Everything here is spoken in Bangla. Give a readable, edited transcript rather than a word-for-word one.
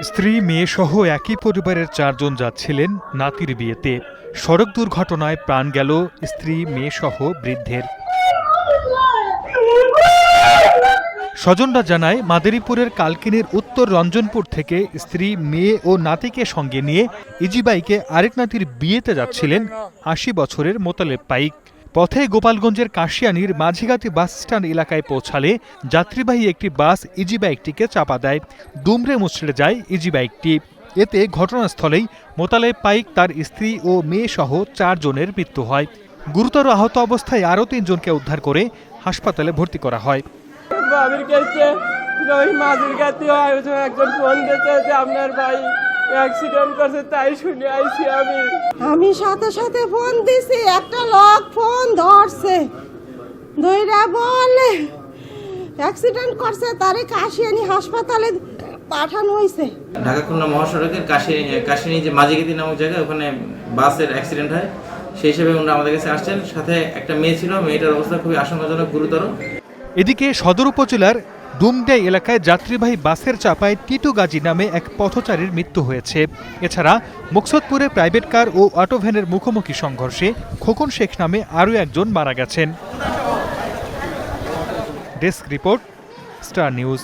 স্ত্রী মেয়ে সহ একই পরিবারের 4 জন যাচ্ছিলেন নাতির বিয়েতে। সড়ক দুর্ঘটনায় প্রাণ গেল স্ত্রী মেয়ে সহ বৃদ্ধের। স্বজনরা জানায়, মাদারীপুরের কালকিনির উত্তর রঞ্জনপুর থেকে স্ত্রী মেয়ে ও নাতিকে সঙ্গে নিয়ে ইজিবাইকে আরেক নাতির বিয়েতে যাচ্ছিলেন ৮০ বছরের মোতালেব পাইক। পথে গোপালগঞ্জের কাশিয়ানীর মাঝিগাতি বাস স্ট্যান্ড এলাকায় পৌঁছালে যাত্রীবাহী একটি বাস ইজিবাইকটিকে চাপা দেয়। দুমড়ে মুচড়ে যায় ইজিবাইকটি। এতে ঘটনাস্থলেই মোতালেব পাইক, তার স্ত্রী ও মেয়ে সহ 4 জনের মৃত্যু হয়। গুরুতর আহত অবস্থায় আরও 3 জনকে উদ্ধার করে হাসপাতালে ভর্তি করা হয়। একজন ফোন দিতে যে আপনার ভাই অ্যাক্সিডেন্ট করছে, তাই শুনে আইছি আমি সাথে সাথে ফোন দিছি। একটা লোক ফোন ধরছে, ধইরা বলে অ্যাক্সিডেন্ট করছে, তারে কাশিয়ানী হাসপাতালে পাঠানো হয়েছে। ঢাকা খুলনা মহাসড়কের কাশিয়ানী যে মাঝিগাতি নামক জায়গায়, ওখানে বাসের অ্যাক্সিডেন্ট হয়। সেই হিসেবে ওনারা আমাদের কাছে আসছেন। সাথে একটা মেয়ে ছিল, মেয়েটার অবস্থা খুবই আশঙ্কাজনক, গুরুতর। এদিকে সদর উপজেলার দুমডাই এলাকায় যাত্রীবাহী বাসের চাপায় টিটু গাজী নামে এক পথচারীর মৃত্যু হয়েছে। এছাড়া মুকসুদপুরে প্রাইভেট কার ও অটোভ্যানের মুখোমুখি সংঘর্ষে খোকন শেখ নামে আরও একজন মারা গেছেন। Desk report, star news.